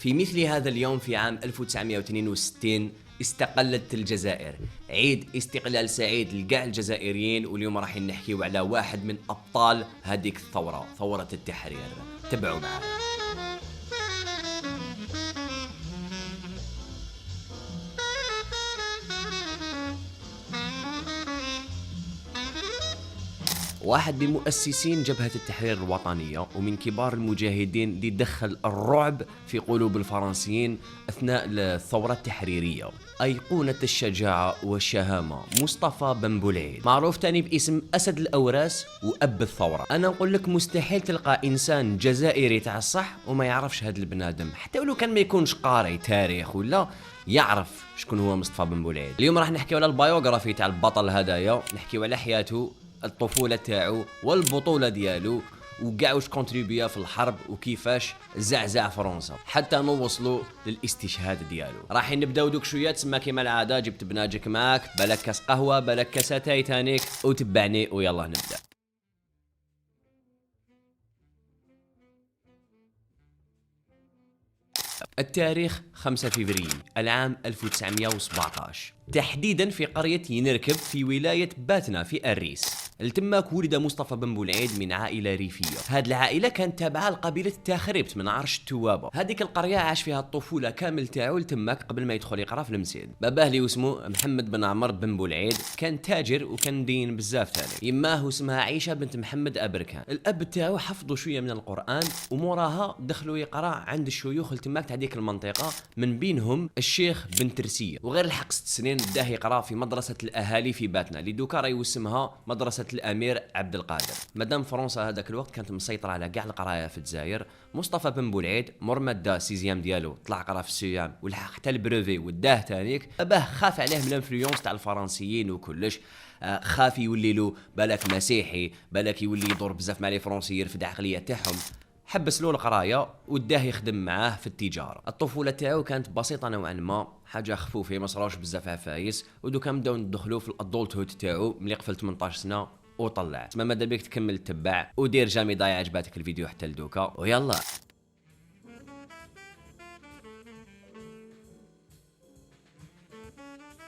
في مثل هذا اليوم في عام 1962 استقلت الجزائر. عيد استقلال سعيد لكاع الجزائريين، واليوم راح نحكيو على واحد من أبطال هذيك الثورة، ثورة التحرير. تبعوا معنا. واحد من مؤسسين جبهة التحرير الوطنية ومن كبار المجاهدين اللي دخل الرعب في قلوب الفرنسيين أثناء الثورة التحريرية، أيقونة الشجاعة والشهامة، مصطفى بن بولعيد، معروف تاني باسم أسد الأوراس وأب الثورة. أنا نقول لك مستحيل تلقى إنسان جزائري تاع الصح وما يعرفش هذا البنادم، حتى ولو كان ما يكونش قارئ تاريخ ولا يعرف شكون هو مصطفى بن بولعيد. اليوم راح نحكيو على البايوغرافي تاع البطل هذايا، نحكيو على حياته، الطفولة تاعو والبطولة ديالو، وكاع واش كونتريبيا في الحرب وكيفاش زعزع فرنسا حتى نوصلوا للاستشهاد ديالو. راح نبداو دوك شويه. تسمى كيما العاده جبت بناجك معاك، بالك كاس قهوه، بالك كاس تايتانيك، وتبعني ويلا نبدا. التاريخ 5 فبراير العام 1917، تحديدا في قرية ينركب في ولاية باتنا في الريس. التماك ولد مصطفى بن بولعيد من عائلة ريفية. هذه العائلة كانت تابعة لقبيلة التاخريبت من عرش التوابة. هذيك القرية عاش فيها الطفولة كامل تاعو التماك قبل ما يدخل يقرا في المسجد. باباه اللي اسمه محمد بن عمر بن بولعيد كان تاجر وكان دين بزاف ثاني. يماه اسمها عيشة بنت محمد أبركان. الأب تاعو حفظوا شوية من القرآن، وموراها دخلوا يقرا عند الشيوخ التماك تاع ديك المنطقة، من بينهم الشيخ بن ترسية. وغير الحق 6 سنين بداه يقرا في مدرسة الأهالي في باتنا اللي دوكا راهي يسمها مدرسة الأمير عبد القادر. مادام فرنسا هذاك الوقت كانت مسيطرة على كاع القرايه في الجزائر، مصطفى بن بولعيد مور ما دا سيزيام ديالو طلع قرا في السيام ولحق حتى البروفي وداه تانيك. باه خاف عليه من الانفلونس تاع الفرنسيين وكلش، خاف يولي له بالك مسيحي، بالك يولي يدور بزاف مع لي فرنسيين يرفد العقليه تاعهم. حبس له القرايه وداه يخدم معاه في التجاره. الطفوله تاعو كانت بسيطه نوعا ما، حاجه خفوفه، ما صراوش بزاف عفايس، ودوكا نبداو ندخلوا في الادولت هود تاعو ملي قفل 18 سنه وطلع. ما ماذا بيك تكمل تتبع ودير جامي ضايع عجباتك الفيديو حتى لدوكا ويلا.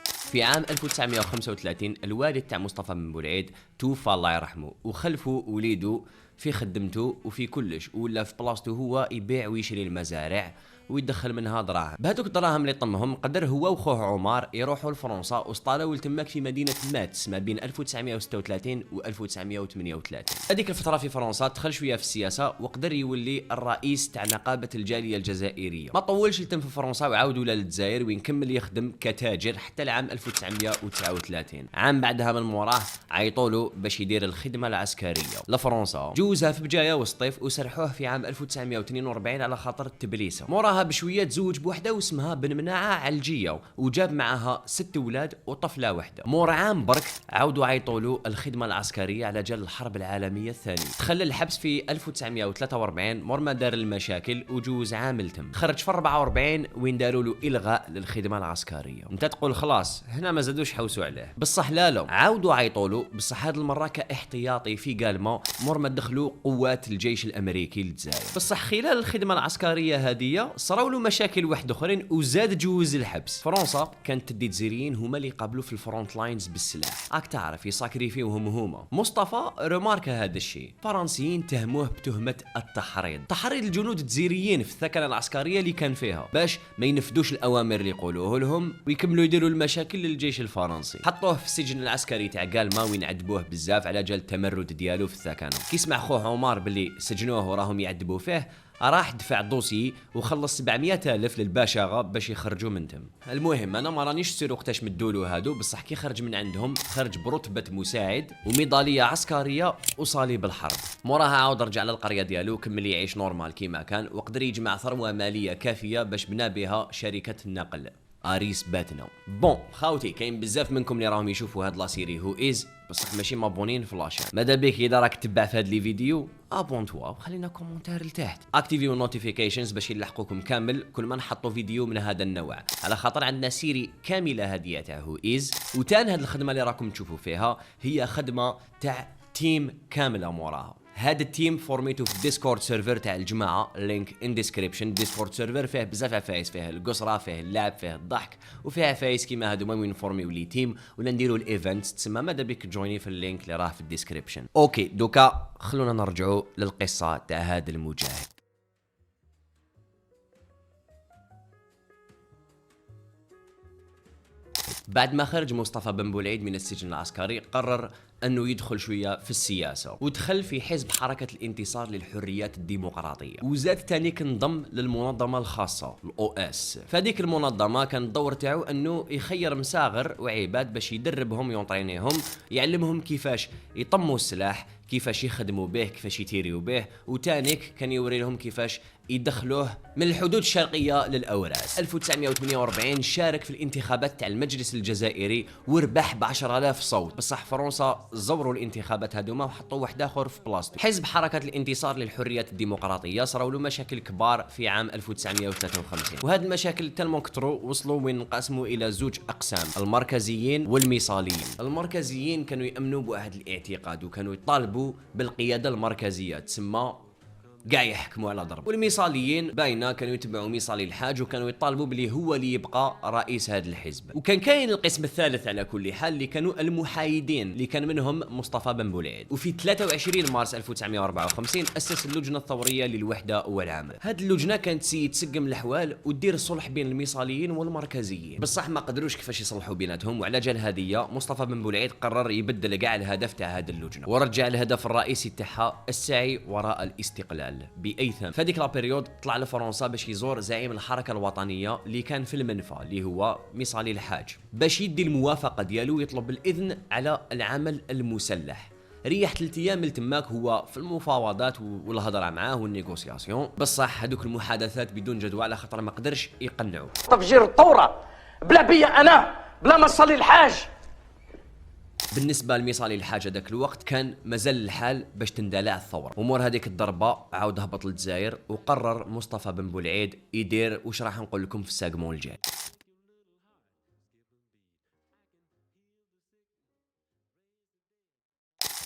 في عام 1935 الوالد تاع مصطفى بن بولعيد توفى الله يرحمه، وخلفه وليده في خدمته وفي كلش، ولا في بلاصته هو يبيع ويشري المزارع ويدخل منها دراهم. بهذوك الدراهم اللي طمهم قدر هو وخوه عمر يروحوا لفرنسا واسطالوا التماك في مدينه ماتس ما بين 1936 و 1938. هذيك الفتره في فرنسا دخل شويه في السياسه وقدر يولي الرئيس تاع نقابه الجاليه الجزائريه. ما طولش يتم في فرنسا وعاود ولا للجزائر وين كمل يخدم كتاجر حتى العام 1939. عام بعدها من موراه عيطوا له باش يدير الخدمه العسكريه لفرنسا. جوزها في بجايه وسطيف وسرحوه في عام 1942 على خاطر التبليسه. موراها بشويه تزوج بوحده واسمها بن مناعه علجيه، وجاب معها 6 اولاد وطفله واحده. مور عام برك عاودوا عيطوا له الخدمه العسكريه على جال الحرب العالميه الثانيه. دخل الحبس في 1943 مور ما دار المشاكل وجوز عام تم. خرج في 44 وين داروا له الغاء للخدمه العسكريه. انت تقول خلاص هنا ما زادوش حوسوا عليه، بصح لا عاودوا عيطوا له، بصح هذه المره كاحتياطي في قالما مور ما دخلوا قوات الجيش الامريكي للجزائر. بصح خلال الخدمه العسكريه هذه صراو له مشاكل واحد اخرين وزاد جوز الحبس. فرنسا كانت تدي الجزائريين هما اللي يقابلوا في الفرونت لاينز بالسلاح، راك تعرف يساكريفيوهم هما. مصطفى رمارك هذا الشيء. فرنسيين تهموه بتهمه تحريض الجنود الجزائريين في الثكنه العسكريه اللي كان فيها باش ما ينفذوش الاوامر اللي يقولوه لهم ويكملوا يديروا المشاكل للجيش الفرنسي. حطوه في السجن العسكري تاع قالما وين عذبوه بزاف على جال التمرد ديالو في الثكنه. كيسمع خوه عمر باللي سجنوه وراهم يعذبوا فيه، راح دفع دوسي وخلص 700,000 للباشا باش يخرجوا من تم. المهم انا ما رانيش سير وقتاش مدولو هادو، بصح كي خرج من عندهم خرج برتبه مساعد وميداليه عسكريه وصليب الحرب. موراها عاود رجع للقريه ديالو وكمل يعيش نورمال كيما كان، وقدر يجمع ثروه ماليه كافيه باش بنا بها شركه النقل اريس باتنا. بون خاوتي كاين بزاف منكم اللي راهم يشوفوا هاد لا سيري هو از، بصح ماشي مابونين في لاشين. ماذا بك اذا راك تتبع في هاد لي فيديو ابون توا وخلينا كومونتير لتحت، اكتيفيو النوتيفيكيشنز باش يلحقوكم كامل كل ما نحطوا فيديو من هذا النوع، على خاطر عندنا سيري كامله هاديه تاع هو از. وتان هاد الخدمه اللي راكم تشوفوا فيها هي خدمه تاع تيم كامله موراها. هذا التيم فورميتو في ديسكورد سيرفر تاع الجماعه، لينك ان ديسكريبشن. ديسكورد سيرفر فيه بزاف عفايس، فيه القصره، فيه اللعب، فيه الضحك، وفيه عفايس كيما هادو وين نفورميو لي تيم ولا نديرو الايفنتس. تسمى ماذا بك تجويني في اللينك اللي راه في الديسكريبشن. اوكي دوكا خلونا نرجعوا للقصه تاع هذا المجاهد. بعد ما خرج مصطفى بن بولعيد من السجن العسكري قرر أنه يدخل شوية في السياسة، ودخل في حزب حركة الانتصار للحريات الديمقراطية، وزاد تاني انضم للمنظمة الخاصة الOS. فهذيك المنظمة كان الدور تاعو أنه يخير مساغر وعباد باش يدربهم يونطرينيهم، يعلمهم كيفاش يطموا السلاح، كيفاش يخدموا به، كيفاش يتيريو به، وتانيك كان يوري لهم كيفاش يدخلوه من الحدود الشرقية للأوراس. 1948 شارك في الانتخابات تاع المجلس الجزائري وربح ب10,000 صوت، بصح فرنسا زوروا الانتخابات هذوما وحطوا واحد اخر في بلاصتو. حزب حركة الانتصار للحريات الديمقراطية صراو له مشاكل كبار في عام 1953، وهاد المشاكل تلمون كثروا وصلوا وين انقسموا الى زوج اقسام، المركزيين والميصاليين. المركزيين كانوا يأمنوا بواحد الاعتقاد وكانوا يطالبوا بالقيادة المركزية، تسمى قاع يحكموا على ضرب. والميصاليين باينه كانوا يتبعوا ميصالي الحاج وكانوا يطالبوا بلي هو اللي يبقى رئيس هذا الحزب. وكان كاين القسم الثالث على كل حال اللي كانوا المحايدين اللي كان منهم مصطفى بن بولعيد. وفي 23 مارس 1954 اسس اللجنه الثوريه للوحده والعمل. هذه اللجنه كانت تسقم الاحوال وتدير الصلح بين الميصاليين والمركزيين، بصح ما قدروش كيفاش يصلحوا بيناتهم، وعلى جال هذه مصطفى بن بولعيد قرر يبدل كاع الهدف تاع هذه اللجنه ورجع الهدف الرئيسي تاعها السعي وراء الاستقلال باي ثمن. في هذيك لابيريود طلع لفرنسا باش يزور زعيم الحركه الوطنيه اللي كان في المنفى اللي هو ميصالي الحاج، باش يدي الموافقه ديالو يطلب الاذن على العمل المسلح. ريح 3 ايام لتماك هو في المفاوضات والهضره معاه والنيغوسياسيون، بصح هذوك المحادثات بدون جدوى على خاطر ما قدرش يقنعوا. تفجير الثوره بلا بيا انا، بلا ما صلي الحاج. بالنسبه لميصالي الحاج هذاك الوقت كان مازال الحال باش تندلع الثوره، ومور هذيك الضربه عاود هبط للجزائر، وقرر مصطفى بن بولعيد يدير واش راح نقول لكم في الساقمون الجاي.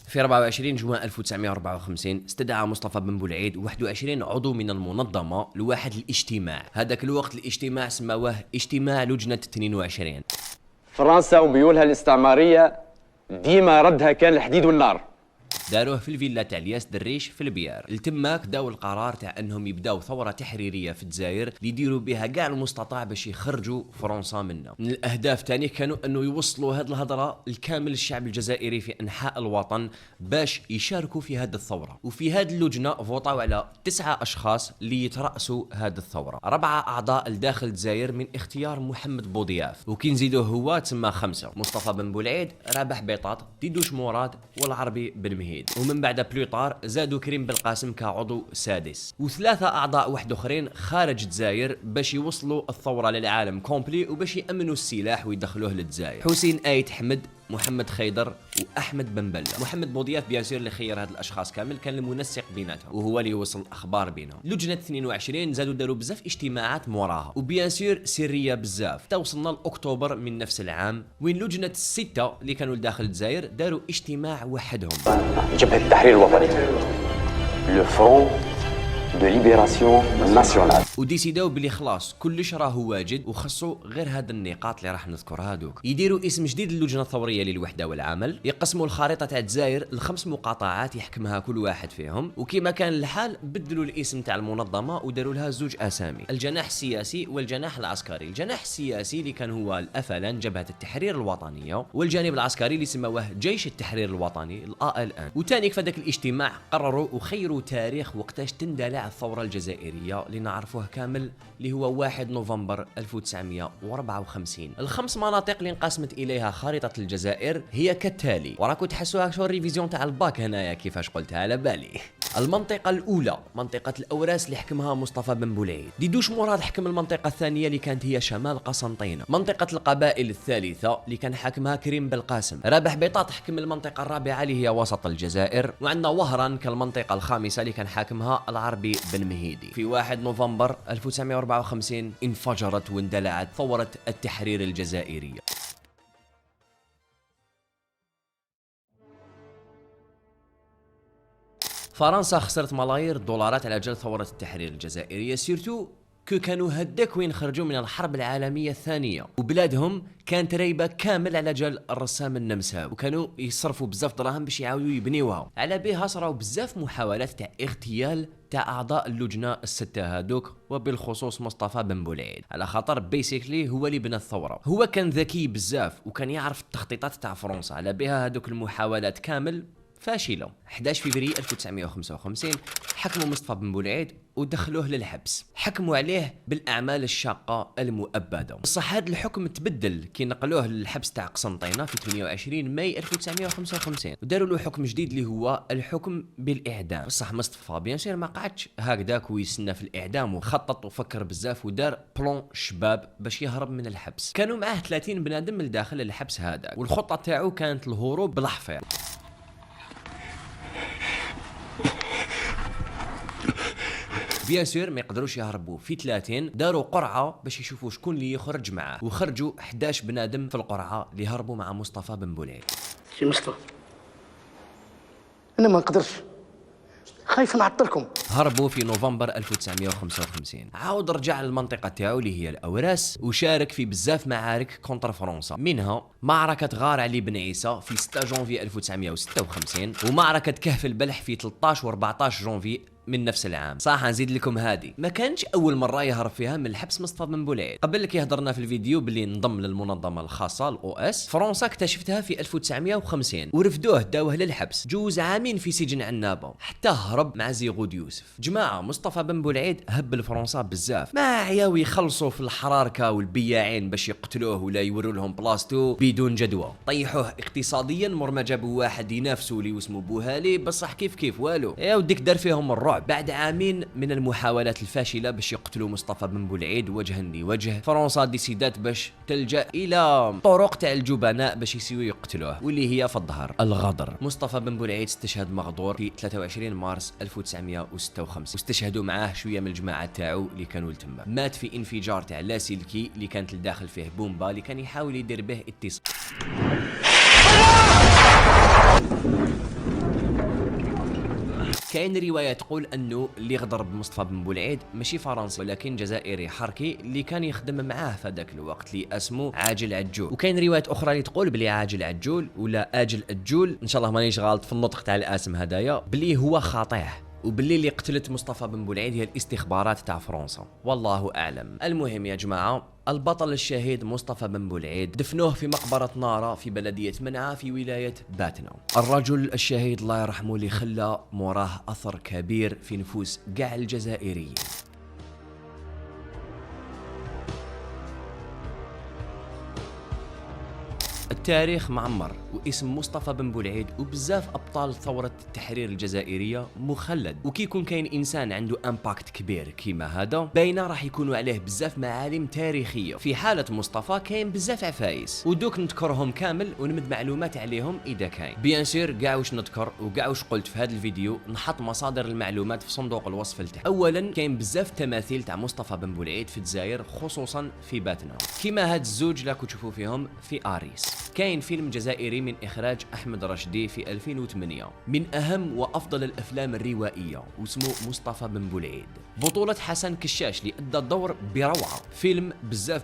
في 24 جوان 1954 استدعى مصطفى بن بولعيد 21 عضو من المنظمه لواحد الاجتماع. هذاك الوقت الاجتماع سموه اجتماع لجنه 22. فرنسا وميولها الاستعماريه ديما ردها كان الحديد والنار. داروه في الفيلا تاع الياس دريش في البيار. التماك داو القرار تاع انهم يبداو ثوره تحريريه في الجزائر اللي يديروا بها كاع المستطاع باش يخرجوا فرنسا منها. من الاهداف تاني كانوا انه يوصلوا هذه الهضره لكامل الشعب الجزائري في انحاء الوطن باش يشاركوا في هذه الثوره. وفي هذه اللجنه فوطاو على 9 اشخاص اللي يترأسوا هذه الثوره، 4 اعضاء لداخل الجزائر من اختيار محمد بوضياف، وكي نزيدوه هو تسمى 5: مصطفى بن بولعيد، رابح بيطاط، ديدوش مراد، والعربي بن مهيد. ومن بعد بلوطار زادوا كريم بالقاسم كعضو سادس، و3 اعضاء واحد اخرين خارج الجزائر باش يوصلوا الثوره للعالم كومبلي وباش يامنوا السلاح ويدخلوه للجزائر: حسين آيت حمد، محمد خيدر، واحمد بن بله. محمد بوضياف بيان اللي خير هاد الاشخاص كامل كان المنسق بيناتهم وهو اللي يوصل الاخبار بينهم. لجنه 22 زادوا داروا بزاف اجتماعات موراها وبيان سريه بزاف، تا وصلنا لاكتوبر من نفس العام وين لجنه 6 اللي كانوا لداخل الجزائر داروا اجتماع وحدهم: جبهه التحرير الوطني، لو فرون دو ليبراسيون ناسيونال. وديسيداو بلي خلاص كلش راهو واجد وخصو غير هاد النقاط اللي راح نذكرها دوك. يديروا اسم جديد للجنه الثوريه للوحده والعمل، يقسموا الخريطه تاع الجزائر ل5 مقاطعات يحكمها كل واحد فيهم، وكما كان الحال بدلوا الاسم تاع المنظمه وداروا لها 2 اسامي: الجناح السياسي والجناح العسكري. الجناح السياسي اللي كان هو الافلان، جبهه التحرير الوطنيه، والجانب العسكري اللي سموه جيش التحرير الوطني الALN. وتاني في هذاك الاجتماع قرروا وخيروا تاريخ وقتاش تندلع الثوره الجزائريه اللي نعرفوه كامل اللي هو 1 نوفمبر 1954. ال5 مناطق اللي انقسمت اليها خريطه الجزائر هي كالتالي، وراكم تحسوها شو الريفيزيون تاع الباك هنايا كيفاش قلتها على بالي. المنطقه الاولى منطقه الاوراس اللي حكمها مصطفى بن بولعيد. ديدوش مراد حكم المنطقه الثانيه اللي كانت هي شمال قسنطينه. منطقه القبائل الثالثه اللي كان حاكمها كريم بالقاسم. رابح بيطاط حكم المنطقه الرابعه اللي هي وسط الجزائر. وعندنا وهران كالمنطقه الخامسه اللي كان حاكمها العربي بن مهيدي. في 1 نوفمبر 1954 انفجرت واندلعت ثورة التحرير الجزائرية. فرنسا خسرت ملايير الدولارات على جال ثورة التحرير الجزائرية، سيرتو كانوا هداك وين خرجوا من الحرب العالمية الثانية، وبلادهم كانت رايبة كامل على جال الرسام النمساوي، وكانوا يصرفوا بزاف دراهم باش يعاودوا يبنيوها. على بها صراو بزاف محاولات تاع اغتيال تاع اعضاء اللجنه السته هادوك، وبالخصوص مصطفى بن بولعيد، على خاطر بيسيكلي هو اللي بنى الثوره. هو كان ذكي بزاف وكان يعرف التخطيطات تاع فرنسا، على بها هادوك المحاولات كامل فاشله. 11 فبراير 1955 حكموا مصطفى بن بولعيد ودخلوه للحبس، حكموا عليه بالاعمال الشاقه المؤبده. بصح هذا الحكم تبدل كي نقلوه للحبس تاع قسنطينه في 28 ماي 1955 وداروا له حكم جديد اللي هو الحكم بالاعدام. بصح مصطفى بيان سير ما قعدش هكذاك ويسنى في الاعدام، وخطط وفكر بزاف ودار بلون شباب باش يهرب من الحبس. كانوا معاه 30 بنادم من داخل الحبس هذا، والخطه تاعو كانت الهروب بالحفير. بيان سور ما يقدروش يهربوا في 30، داروا قرعه باش يشوفوا شكون اللي يخرج معاه، وخرجوا 11 بنادم في القرعه اللي هربوا مع مصطفى بن بولعيد. سي مصطفى انا ما نقدرش، خايف نعطلكم. هربوا في نوفمبر 1955، عاود رجع للمنطقه تاعو اللي هي الاوراس، وشارك في بزاف معارك كونتر فرنسا، منها معركه غار علي بن عيسى في 6 جونفي 1956، ومعركه كهف البلح في 13 و 14 جونفي من نفس العام. صح نزيد لكم هذه ما كانش اول مره يهرب فيها من الحبس مصطفى بن بولعيد. قبل لك يهضرنا في الفيديو باللي انضم للمنظمه الخاصه الاو اس. فرنسا اكتشفتها في 1950 ورفدوه داوه للحبس، جوز عامين في سجن عنابه حتى هرب مع زيغود يوسف. جماعه مصطفى بن بولعيد هب لفرنسا بزاف، ما عياو يخلصوا في الحراركه والبياعين باش يقتلوه ولا يوروا لهم بلاصتو بدون جدوى، طيحوه اقتصاديا مر ما جابوا واحد ينافسوا لي واسمه بوهالي، بصح كيف والو يا وديك دار فيهم الرعب. بعد عامين من المحاولات الفاشله باش يقتلوا مصطفى بن بولعيد وجها لوجه، فرنسا ديسيدات باش تلجا الى طرق تاع الجبناء باش يسيو يقتلوه، واللي هي في الظهر الغدر. مصطفى بن بولعيد استشهد مغدور في 23 مارس 1956، واستشهدوا معاه شويه من الجماعه تاعو اللي كانوا لتما. مات في انفجار تاع لاسلكي اللي كانت لداخل فيه بومبا اللي كان يحاول يدير به اتصال. كاين روايه تقول انه اللي غدر بمصطفى بن بولعيد ماشي فرنسي ولكن جزائري حركي اللي كان يخدم معاه في هذاك الوقت اللي اسمه عاجل عجول. وكاين روايات اخرى اللي تقول بلي عاجل عجول ولا اجل عجول، ان شاء الله مانيش غلط في النطق تاع الاسم هدايا، بلي هو خاطئ، وباللي اللي قتلت مصطفى بن بولعيد هي الاستخبارات تاع فرنسا، والله اعلم. المهم يا جماعه، البطل الشهيد مصطفى بن بولعيد دفنوه في مقبرة نارا في بلدية منعا في ولاية باتنا. الرجل الشهيد الله يرحمه اللي خلى موراه أثر كبير في نفوس كاع الجزائريين. التاريخ معمر، واسم مصطفى بن بولعيد وبزاف ابطال ثوره التحرير الجزائريه مخلد، وكي يكون كاين انسان عنده امباكت كبير كيما هذا باينه راح يكونوا عليه بزاف معالم تاريخيه. في حاله مصطفى كاين بزاف عفايس ودوك نذكرهم كامل ونمد معلومات عليهم اذا كاين. بيان سير كاع واش نذكر وكاع واش قلت في هذا الفيديو نحط مصادر المعلومات في صندوق الوصف لتحت. اولا كاين بزاف تماثيل تاع مصطفى بن بولعيد في الجزائر خصوصا في باتنا، كيما هاد الزوج راكم تشوفوا فيهم في اريس. كاين فيلم جزائري من إخراج أحمد رشدي في 2008 من أهم وأفضل الأفلام الروائية واسمه مصطفى بن بولعيد، بطولة حسن كشاش اللي أدى الدور بروعة. فيلم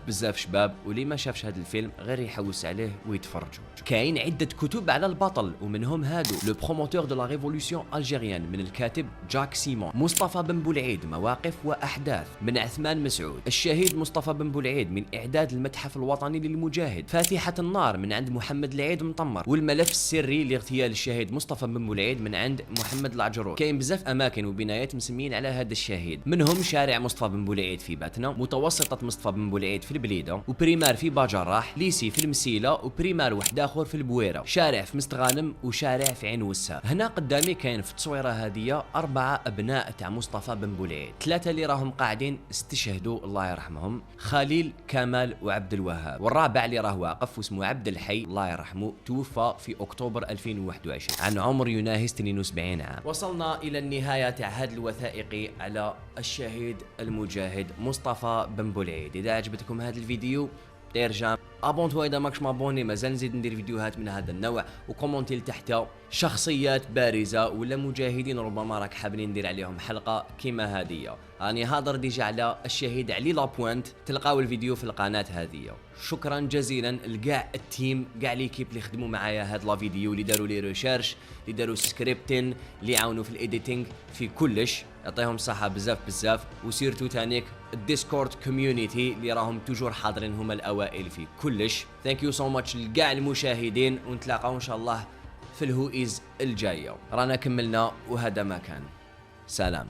بزاف شباب، واللي ما شافش هذا الفيلم غير يحوس عليه ويتفرجوا. كاين عدة كتب على البطل ومنهم هادو لو بروموتور دو لا ريفولوسيون الجيريان من الكاتب جاك سيمون، مصطفى بن بولعيد مواقف وأحداث من عثمان مسعود، الشهيد مصطفى بن بولعيد من إعداد المتحف الوطني للمجاهد، فاتحة النار من عند محمد العيد مطمر، والملف السري لاغتيال الشهيد مصطفى بن بولعيد من عند محمد العجرور. كاين بزاف اماكن وبنايات مسميين على هذا الشهيد، منهم شارع مصطفى بن بولعيد في باتنا، متوسطة مصطفى بن بولعيد في البليده، وبريمار في باجراح، ليسي في المسيله، وبريمار واحد اخر في البويره، شارع في مستغانم، وشارع في عين وسار. هنا قدامي كاين في التصويره هذه 4 ابناء تاع مصطفى بن بولعيد، 3 اللي راهم قاعدين استشهدوا الله يرحمهم، خليل، كمال، وعبد الوهاب، والرابع اللي راه واقف واسمه عبد الحي الله يرحمه، توفى في اكتوبر 2021 عن عمر يناهز 72 عام. وصلنا الى النهايه تاع هذا الوثائقي على الشهيد المجاهد مصطفى بن بولعيد. اذا عجبتكم هذا الفيديو كومونتير جام، ابونتوا اذا ماكش مابوني، مازال نزيد ندير فيديوهات من هذا النوع، وكومونتي لتحت شخصيات بارزه ولا مجاهدين ربما راك حابين ندير عليهم حلقه كيما هذه. راني هادر ديجا على الشهيد علي لابوينت، تلقاو الفيديو في القناه هذه. شكرا جزيلا لكاع التيم، كاع ليكيب اللي خدموا معايا هاد لا فيديو، اللي داروا لي ريشيرش، اللي داروا سكريبتين، اللي عاونوا في الايديتينغ، في كلش. يعطيهم الصحه بزاف بزاف. وسيرتو تانيك الديسكورد كوميونيتي اللي راهم توجور حاضرين، هما الاوائل في كلش. ثانك يو سو ماتش لكاع المشاهدين، ونتلاقاو ان شاء الله في الهوئيز الجايه. رانا كملنا وهذا ما كان. سلام.